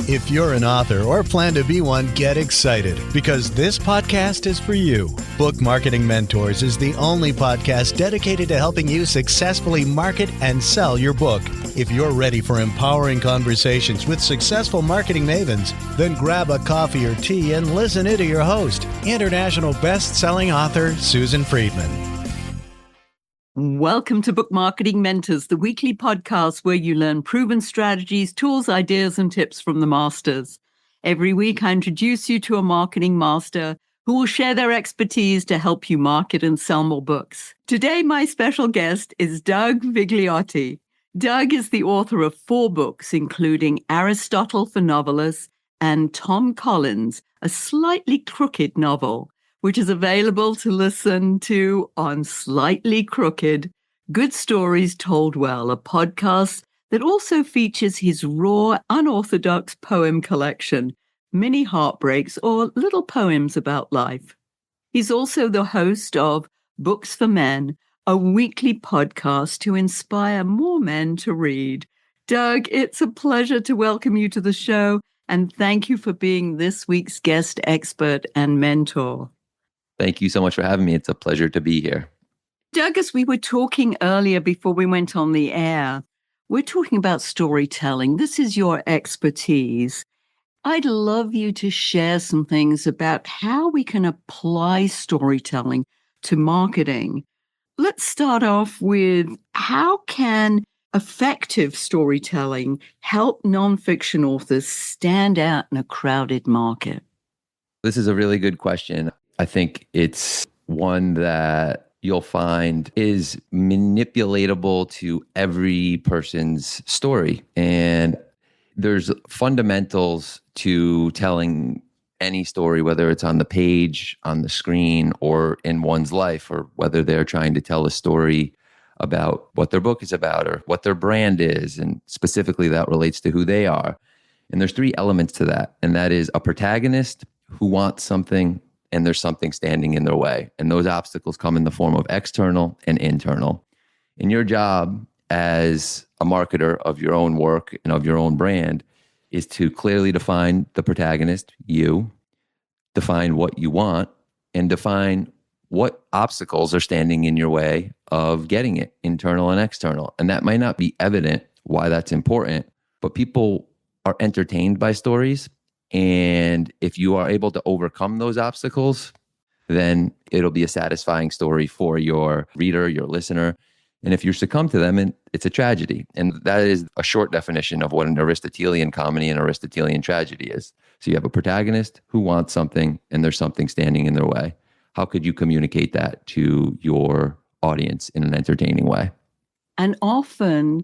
If you're an author or plan to be one, get excited because this podcast is for you. Book Marketing Mentors is the only podcast dedicated to helping you successfully market and sell your book. If you're ready for empowering conversations with successful marketing mavens, then grab a coffee or tea and listen in to your host, international best-selling author Susan Friedman. Welcome to Book Marketing Mentors, the weekly podcast where you learn proven strategies, tools, ideas, and tips from the masters. Every week, I introduce you to a marketing master who will share their expertise to help you market and sell more books. Today, my special guest is Doug Vigliotti. Doug is the author of 4 books, including Aristotle for Novelists and Tom Collins, a slightly crooked novel, which is available to listen to on Slightly Crooked, Good Stories Told Well, a podcast that also features his raw, unorthodox poem collection, Mini Heartbreaks, or little poems about life. He's also the host of Books for Men, a weekly podcast to inspire more men to read. Doug, it's a pleasure to welcome you to the show, and thank you for being this week's guest expert and mentor. Thank you so much for having me. It's a pleasure to be here. Doug, as we were talking earlier before we went on the air, we're talking about storytelling. This is your expertise. I'd love you to share some things about how we can apply storytelling to marketing. Let's start off with how can effective storytelling help nonfiction authors stand out in a crowded market? This is a really good question. I think it's one that you'll find is manipulatable to every person's story. And there's fundamentals to telling any story, whether it's on the page, on the screen, or in one's life, or whether they're trying to tell a story about what their book is about or what their brand is. And specifically that relates to who they are. And there's 3 elements to that. And that is a protagonist who wants something, and there's something standing in their way. And those obstacles come in the form of external and internal. And your job as a marketer of your own work and of your own brand is to clearly define the protagonist, you, define what you want, and define what obstacles are standing in your way of getting it, internal and external. And that might not be evident why that's important, but people are entertained by stories. And if you are able to overcome those obstacles, then it'll be a satisfying story for your reader, your listener. And if you succumb to them, it's a tragedy. And that is a short definition of what an Aristotelian comedy and Aristotelian tragedy is. So you have a protagonist who wants something, and there's something standing in their way. How could you communicate that to your audience in an entertaining way? And often,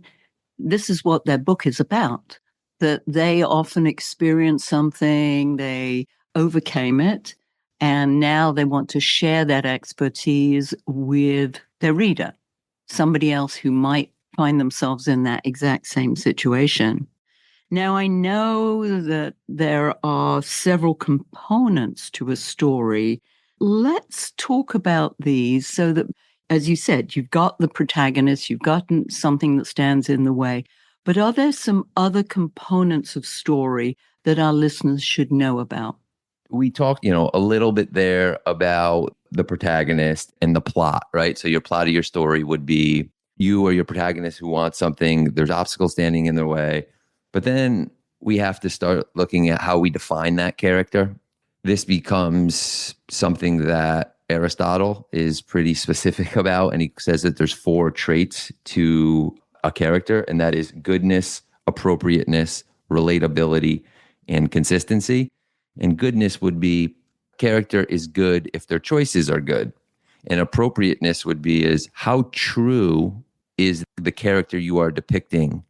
this is what their book is about. That they often experience something, they overcame it, and now they want to share that expertise with their reader, somebody else who might find themselves in that exact same situation. Now, I know that there are several components to a story. Let's talk about these so that, as you said, you've got the protagonist, you've gotten something that stands in the way. But are there some other components of story that our listeners should know about? We talked, a little bit there about the protagonist and the plot, right? So your plot of your story would be you or your protagonist who wants something. There's obstacles standing in their way. But then we have to start looking at how we define that character. This becomes something that Aristotle is pretty specific about. And he says that there's 4 traits to a character, and that is goodness, appropriateness, relatability, and consistency. And goodness would be character is good if their choices are good. And appropriateness would be is how true is the character you are depicting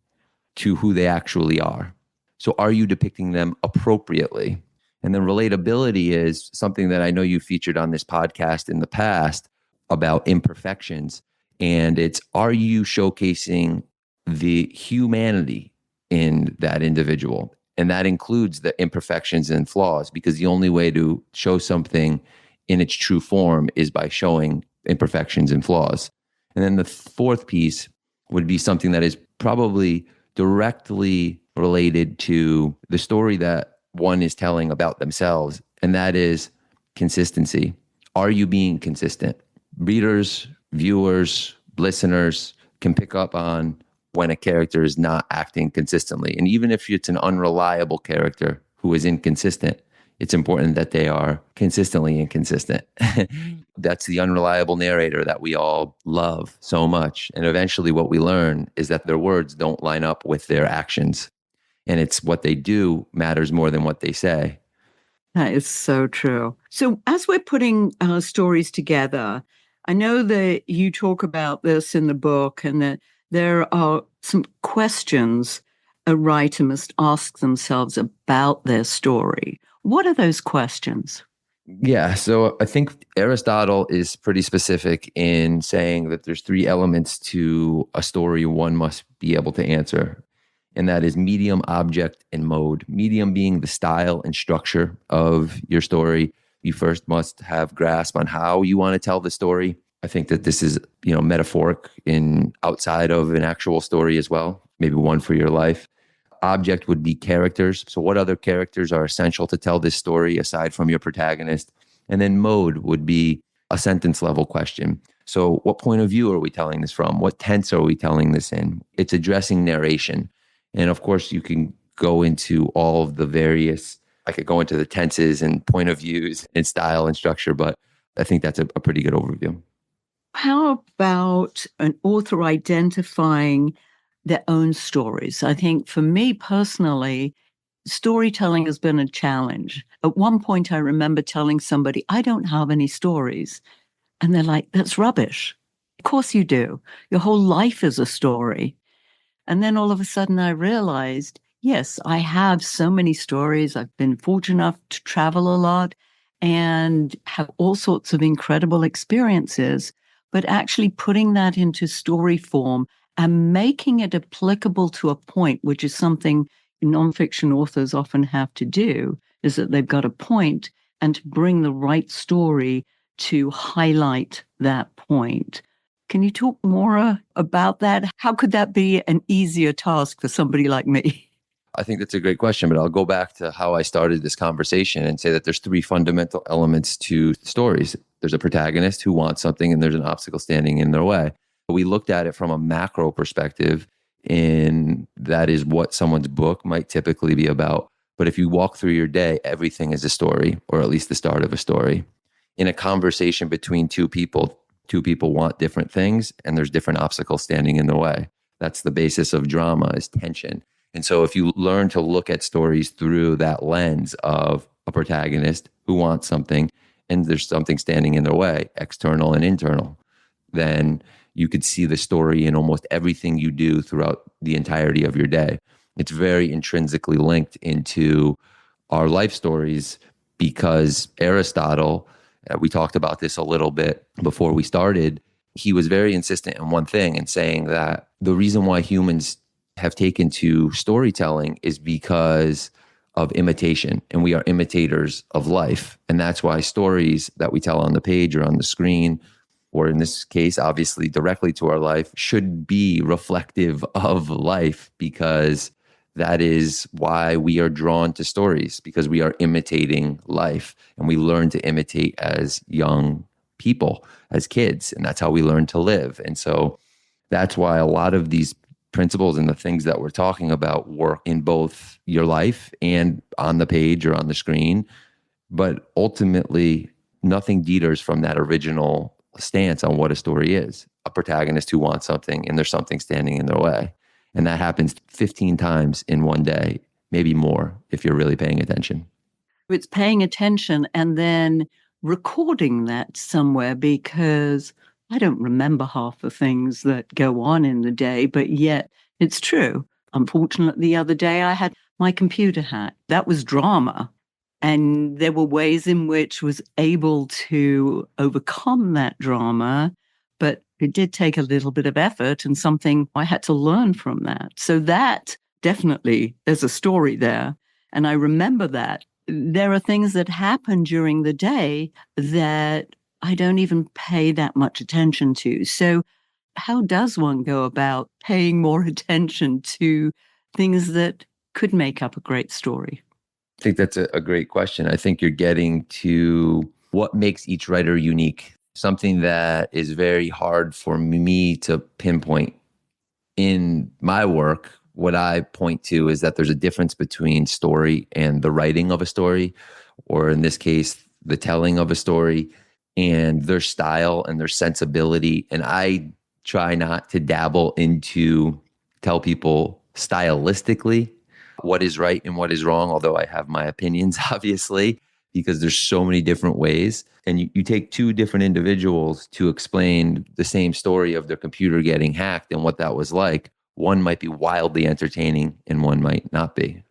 to who they actually are. So are you depicting them appropriately? And then relatability is something that I know you featured on this podcast in the past about imperfections. And it's, are you showcasing the humanity in that individual? And that includes the imperfections and flaws, because the only way to show something in its true form is by showing imperfections and flaws. And then the 4th piece would be something that is probably directly related to the story that one is telling about themselves, and that is consistency. Are you being consistent? Readers, viewers, listeners can pick up on when a character is not acting consistently. And even if it's an unreliable character who is inconsistent, it's important that they are consistently inconsistent. That's the unreliable narrator that we all love so much. And eventually what we learn is that their words don't line up with their actions. And it's what they do matters more than what they say. That is so true. So as we're putting stories together, I know that you talk about this in the book and that there are some questions a writer must ask themselves about their story. What are those questions? Yeah, so I think Aristotle is pretty specific in saying that there's three elements to a story one must be able to answer. And that is medium, object, and mode. Medium being the style and structure of your story. You first must have grasp on how you want to tell the story. I think that this is, metaphoric in outside of an actual story as well, maybe one for your life. Object would be characters. So what other characters are essential to tell this story aside from your protagonist? And then mode would be a sentence level question. So what point of view are we telling this from? What tense are we telling this in? It's addressing narration. And of course, you can go into all of the various, I could go into the tenses and point of views and style and structure, but I think that's a pretty good overview. How about an author identifying their own stories? I think for me personally, storytelling has been a challenge. At one point, I remember telling somebody, I don't have any stories. And they're like, that's rubbish. Of course you do. Your whole life is a story. And then all of a sudden I realized, yes, I have so many stories. I've been fortunate enough to travel a lot and have all sorts of incredible experiences, but actually putting that into story form and making it applicable to a point, which is something nonfiction authors often have to do, is that they've got a point and to bring the right story to highlight that point. Can you talk more about that? How could that be an easier task for somebody like me? I think that's a great question, but I'll go back to how I started this conversation and say that there's three fundamental elements to stories. There's a protagonist who wants something and there's an obstacle standing in their way. We looked at it from a macro perspective, and that is what someone's book might typically be about. But if you walk through your day, everything is a story, or at least the start of a story. In a conversation between two people want different things and there's different obstacles standing in the way. That's the basis of drama, is tension. And so if you learn to look at stories through that lens of a protagonist who wants something and there's something standing in their way, external and internal, then you could see the story in almost everything you do throughout the entirety of your day. It's very intrinsically linked into our life stories because Aristotle, we talked about this a little bit before we started, he was very insistent in one thing and saying that the reason why humans have taken to storytelling is because of imitation, and we are imitators of life. And that's why stories that we tell on the page or on the screen, or in this case, obviously directly to our life, should be reflective of life, because that is why we are drawn to stories, because we are imitating life and we learn to imitate as young people, as kids. And that's how we learn to live. And so that's why a lot of these principles and the things that we're talking about work in both your life and on the page or on the screen. But ultimately, nothing deters from that original stance on what a story is. A protagonist who wants something and there's something standing in their way. And that happens 15 times in one day, maybe more if you're really paying attention. It's paying attention and then recording that somewhere, because I don't remember half the things that go on in the day, but yet it's true. Unfortunately, the other day I had my computer hacked. That was drama. And there were ways in which I was able to overcome that drama, but it did take a little bit of effort and something I had to learn from that. So that definitely, there's a story there. And I remember that. There are things that happen during the day that I don't even pay that much attention to. So how does one go about paying more attention to things that could make up a great story? I think that's a great question. I think you're getting to what makes each writer unique, something that is very hard for me to pinpoint. In my work, what I point to is that there's a difference between story and the writing of a story, or in this case, the telling of a story, and their style and their sensibility. And I try not to dabble into tell people stylistically what is right and what is wrong, although I have my opinions, obviously, because there's so many different ways. And you take two different individuals to explain the same story of their computer getting hacked and what that was like. One might be wildly entertaining and one might not be.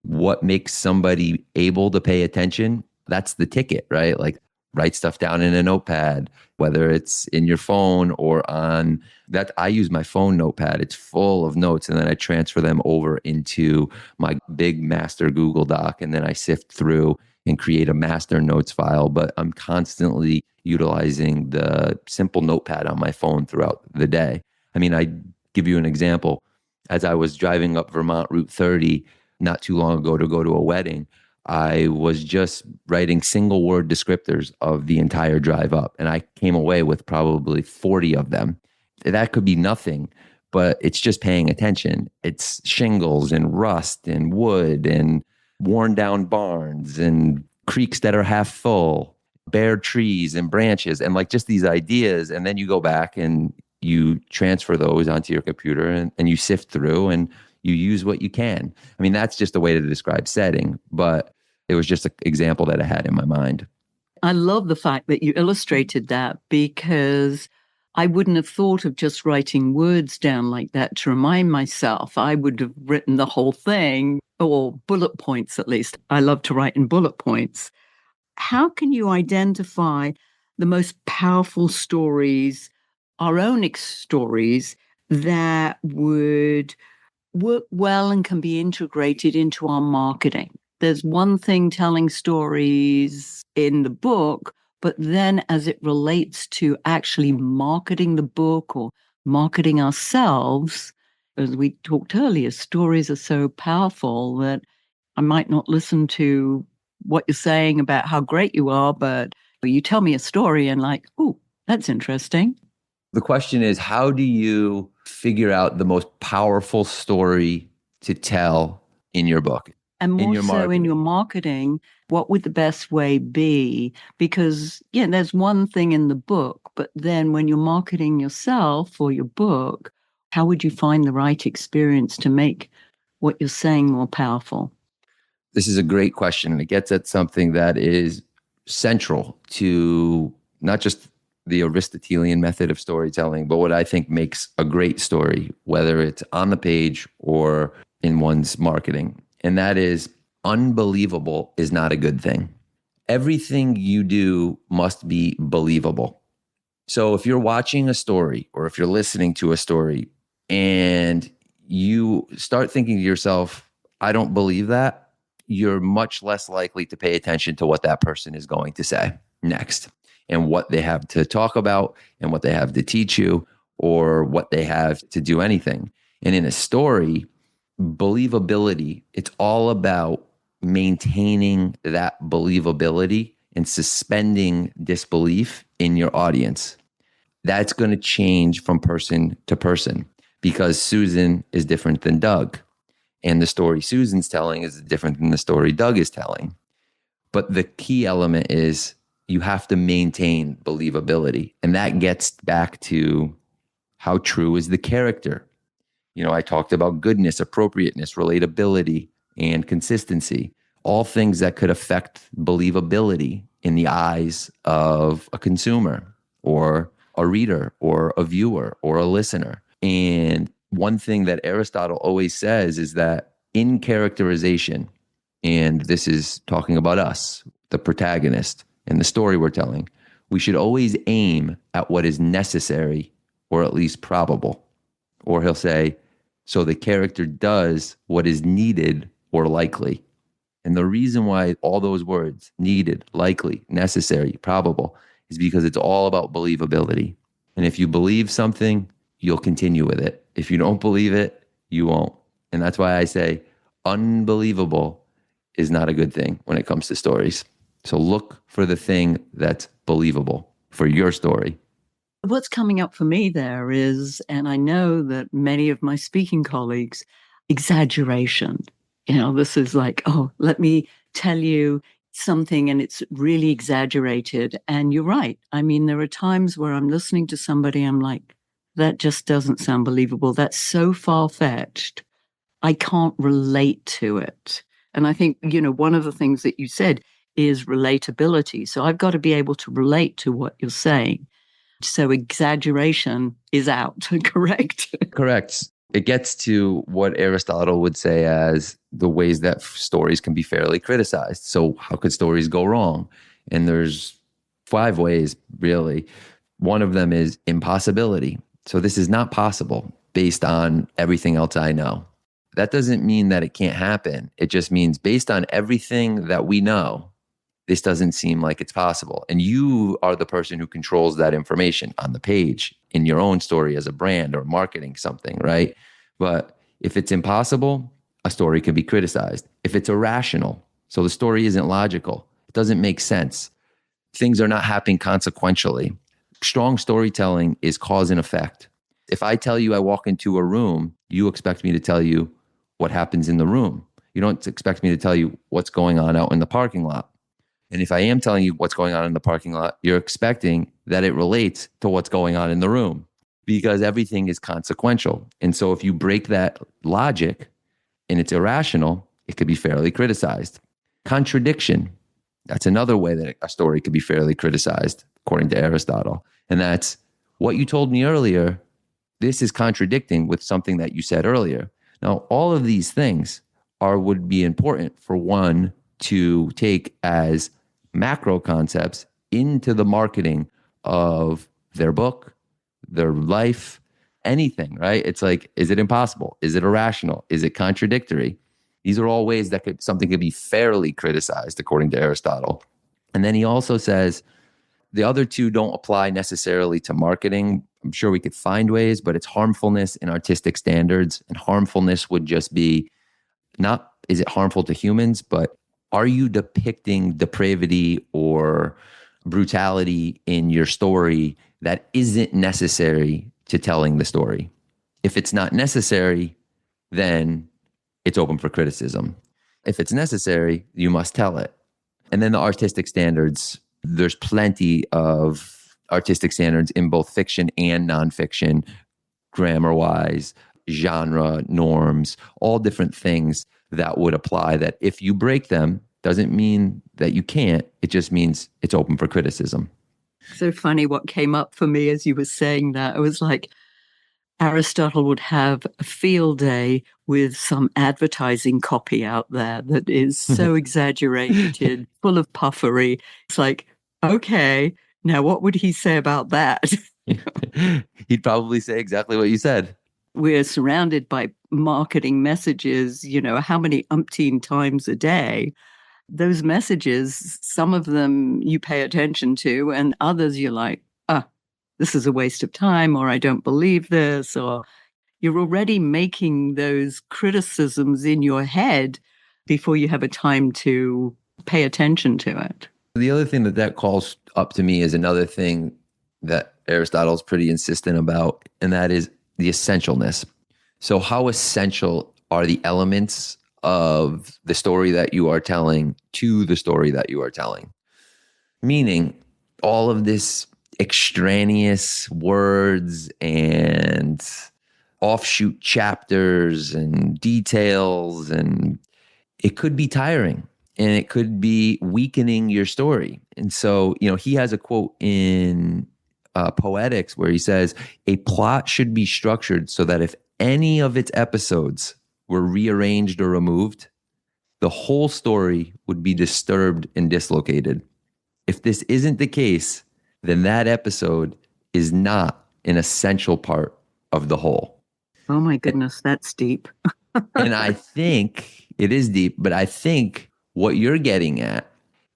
What makes somebody able to pay attention? That's the ticket, right? Like, write stuff down in a notepad, whether it's in your phone or on that. I use my phone notepad. It's full of notes, and then I transfer them over into my big master Google Doc, and then I sift through and create a master notes file. But I'm constantly utilizing the simple notepad on my phone throughout the day. I mean, I give you an example. As I was driving up Vermont Route 30 not too long ago to go to a wedding, I was just writing single word descriptors of the entire drive up, and I came away with probably 40 of them. That could be nothing, but it's just paying attention. It's shingles and rust and wood and worn down barns and creeks that are half full, bare trees and branches, and like just these ideas. And then you go back and you transfer those onto your computer, and you sift through and you use what you can. I mean, that's just a way to describe setting, but it was just an example that I had in my mind. I love the fact that you illustrated that, because I wouldn't have thought of just writing words down like that to remind myself. I would have written the whole thing, or bullet points at least. I love to write in bullet points. How can you identify the most powerful stories, our own stories, that would work well and can be integrated into our marketing? There's one thing telling stories in the book, but then as it relates to actually marketing the book or marketing ourselves, as we talked earlier, stories are so powerful that I might not listen to what you're saying about how great you are, but you tell me a story and like, oh, that's interesting. The question is, how do you figure out the most powerful story to tell in your book? And more so marketing. in your marketing, what would the best way be? Because, yeah, there's one thing in the book, but then when you're marketing yourself or your book, how would you find the right experience to make what you're saying more powerful? This is a great question, and it gets at something that is central to not just the Aristotelian method of storytelling, but what I think makes a great story, whether it's on the page or in one's marketing. And that is, unbelievable is not a good thing. Everything you do must be believable. So if you're watching a story or if you're listening to a story and you start thinking to yourself, I don't believe that, you're much less likely to pay attention to what that person is going to say next and what they have to talk about and what they have to teach you or what they have to do anything. And in a story, believability, it's all about maintaining that believability and suspending disbelief in your audience. That's going to change from person to person because Susan is different than Doug. And the story Susan's telling is different than the story Doug is telling. But the key element is you have to maintain believability. And that gets back to how true is the character. You know, I talked about goodness, appropriateness, relatability, and consistency, all things that could affect believability in the eyes of a consumer or a reader or a viewer or a listener. And one thing that Aristotle always says is that in characterization, and this is talking about us, the protagonist and the story we're telling, we should always aim at what is necessary or at least probable. Or he'll say, so the character does what is needed or likely. And the reason why all those words, needed, likely, necessary, probable, is because it's all about believability. And if you believe something, you'll continue with it. If you don't believe it, you won't. And that's why I say unbelievable is not a good thing when it comes to stories. So look for the thing that's believable for your story. What's coming up for me there is, and I know that many of my speaking colleagues, exaggeration. This is like, oh, let me tell you something and it's really exaggerated. And you're right. I mean, there are times where I'm listening to somebody, I'm like, that just doesn't sound believable. That's so far-fetched. I can't relate to it. And I think, one of the things that you said is relatability. So I've got to be able to relate to what you're saying. So exaggeration is out, correct? Correct. It gets to what Aristotle would say as the ways that stories can be fairly criticized. So how could stories go wrong? And there's 5 ways, really. One of them is impossibility. So this is not possible based on everything else I know. That doesn't mean that it can't happen. It just means based on everything that we know, this doesn't seem like it's possible. And you are the person who controls that information on the page in your own story as a brand or marketing something, right? But if it's impossible, a story can be criticized. If it's irrational, so the story isn't logical, it doesn't make sense, things are not happening consequentially. Strong storytelling is cause and effect. If I tell you I walk into a room, you expect me to tell you what happens in the room. You don't expect me to tell you what's going on out in the parking lot. And if I am telling you what's going on in the parking lot, you're expecting that it relates to what's going on in the room because everything is consequential. And so if you break that logic and it's irrational, it could be fairly criticized. Contradiction, that's another way that a story could be fairly criticized, according to Aristotle. And that's what you told me earlier. This is contradicting with something that you said earlier. Now, all of these things would be important for one to take as macro concepts into the marketing of their book, their life, anything, right? It's like, is it impossible? Is it irrational? Is it contradictory? These are all ways that something could be fairly criticized, according to Aristotle. And then he also says the other 2 don't apply necessarily to marketing. I'm sure we could find ways, but it's harmfulness and artistic standards. And harmfulness would just be not, is it harmful to humans, but are you depicting depravity or brutality in your story that isn't necessary to telling the story? If it's not necessary, then it's open for criticism. If it's necessary, you must tell it. And then the artistic standards, there's plenty of artistic standards in both fiction and nonfiction, grammar-wise, genre, norms, all different things that would apply that if you break them, doesn't mean that you can't. It just means it's open for criticism. So funny what came up for me as you were saying that. I was like, Aristotle would have a field day with some advertising copy out there that is so exaggerated, full of puffery. It's like, okay, now what would he say about that? He'd probably say exactly what you said. We're surrounded by marketing messages, how many umpteen times a day. Those messages, some of them you pay attention to, and others you're like, this is a waste of time, or I don't believe this, or you're already making those criticisms in your head before you have a time to pay attention to it. The other thing that calls up to me is another thing that Aristotle's pretty insistent about, and that is the essentialness. So how essential are the elements of the story that you are telling to the story that you are telling? Meaning all of this extraneous words and offshoot chapters and details, and it could be tiring and it could be weakening your story. And so, he has a quote in Poetics where he says, a plot should be structured so that if any of its episodes were rearranged or removed, the whole story would be disturbed and dislocated. If this isn't the case, then that episode is not an essential part of the whole. Oh my goodness, that's deep. And I think it is deep, but I think what you're getting at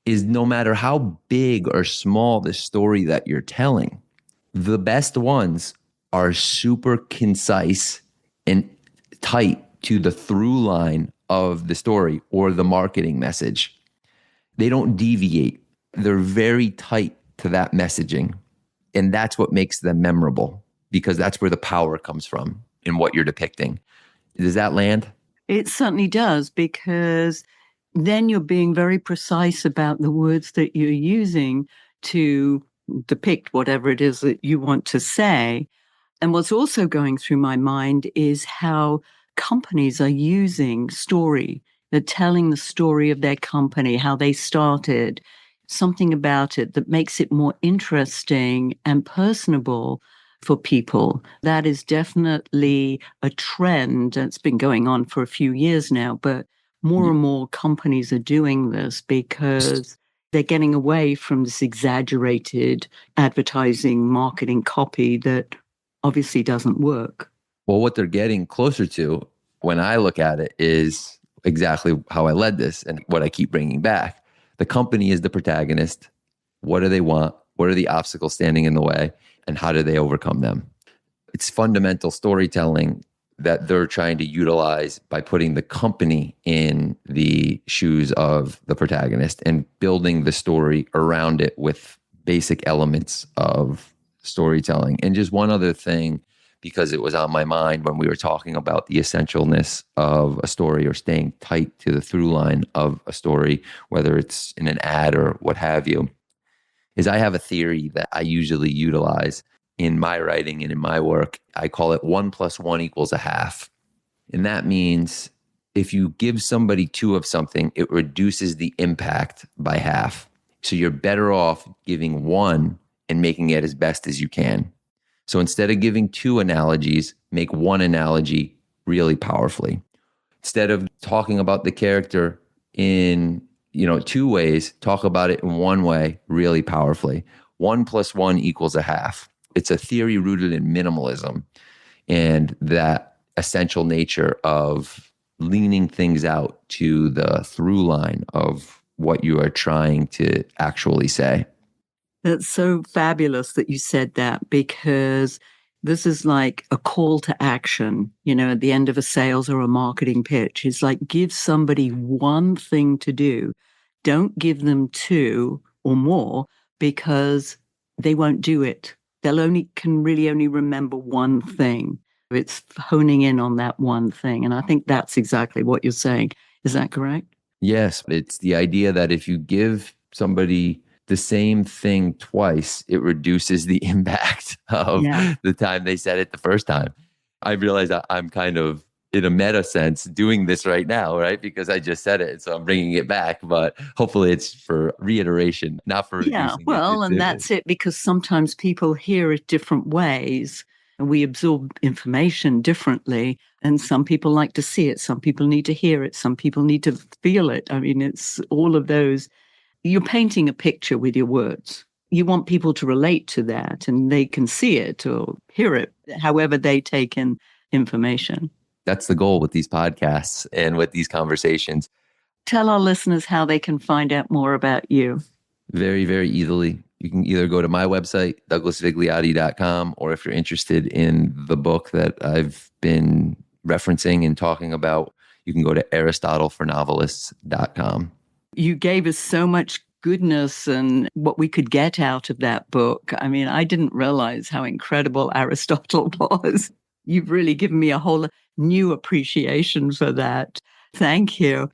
is no matter how big or small the story that you're telling, the best ones are super concise and tight to the through line of the story or the marketing message. They don't deviate. They're very tight to that messaging. And that's what makes them memorable, because that's where the power comes from in what you're depicting. Does that land? It certainly does, because then you're being very precise about the words that you're using to depict whatever it is that you want to say. And what's also going through my mind is how companies are using story. They're telling the story of their company, how they started, something about it that makes it more interesting and personable for people. That is definitely a trend that's been going on for a few years now, but more and more companies are doing this because they're getting away from this exaggerated advertising, marketing copy that obviously doesn't work. Well, what they're getting closer to when I look at it is exactly how I led this and what I keep bringing back. The company is the protagonist. What do they want? What are the obstacles standing in the way? And how do they overcome them? It's fundamental storytelling that they're trying to utilize by putting the company in the shoes of the protagonist and building the story around it with basic elements of storytelling. And just one other thing, because it was on my mind when we were talking about the essentialness of a story or staying tight to the through line of a story, whether it's in an ad or what have you, is I have a theory that I usually utilize in my writing and in my work. I call it 1 + 1 = a half. And that means if you give somebody 2 of something, it reduces the impact by half. So you're better off giving 1 and making it as best as you can. So instead of giving 2 analogies, make 1 analogy really powerfully. Instead of talking about the character in 2 ways, talk about it in 1 way really powerfully. 1 + 1 = a half. It's a theory rooted in minimalism and that essential nature of leaning things out to the through line of what you are trying to actually say. That's so fabulous that you said that, because this is like a call to action, at the end of a sales or a marketing pitch. It's like, give somebody 1 thing to do. Don't give them 2 or more, because they won't do it. Can really only remember 1 thing. It's honing in on that 1 thing. And I think that's exactly what you're saying. Is that correct? Yes, it's the idea that if you give somebody the same thing twice, it reduces the impact of the time they said it the first time. I realize I'm kind of, in a meta sense, doing this right now, right? Because I just said it, so I'm bringing it back. But hopefully it's for reiteration, not for reducing well, it. and that's it, because sometimes people hear it different ways. And we absorb information differently. And some people like to see it. Some people need to hear it. Some people need to feel it. I mean, it's all of those. You're painting a picture with your words. You want people to relate to that, and they can see it or hear it, however they take in information. That's the goal with these podcasts and with these conversations. Tell our listeners how they can find out more about you. Very, very easily. You can either go to my website, douglasvigliotti.com, or if you're interested in the book that I've been referencing and talking about, you can go to aristotlefornovelists.com. You gave us so much goodness and what we could get out of that book. I mean, I didn't realize how incredible Aristotle was. You've really given me a whole new appreciation for that. Thank you.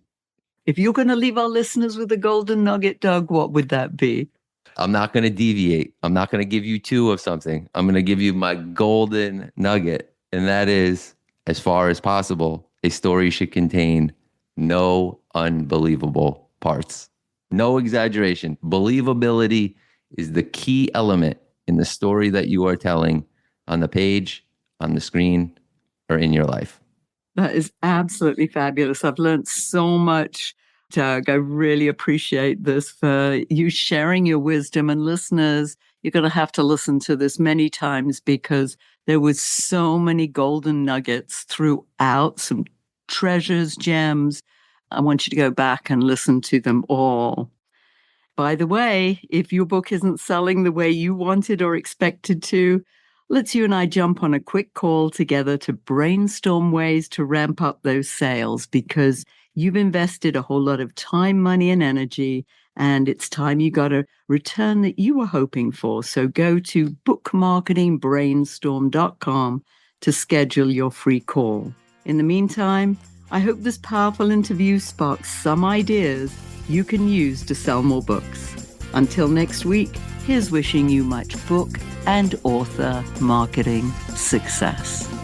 If you're going to leave our listeners with a golden nugget, Doug, what would that be? I'm not going to deviate. I'm not going to give you 2 of something. I'm going to give you my golden nugget. And that is, as far as possible, a story should contain no unbelievable parts. No exaggeration. Believability is the key element in the story that you are telling on the page, on the screen, or in your life. That is absolutely fabulous. I've learned so much, Doug. I really appreciate this, for you sharing your wisdom. And listeners, you're going to have to listen to this many times, because there was so many golden nuggets throughout, some treasures, gems. I want you to go back and listen to them all. By the way, if your book isn't selling the way you wanted or expected to, let's you and I jump on a quick call together to brainstorm ways to ramp up those sales, because You've invested a whole lot of time, money, and energy, and it's time you got a return that you were hoping for. So go to bookmarketingbrainstorm.com to schedule your free call. In the meantime, I hope this powerful interview sparks some ideas you can use to sell more books. Until next week, here's wishing you much book and author marketing success.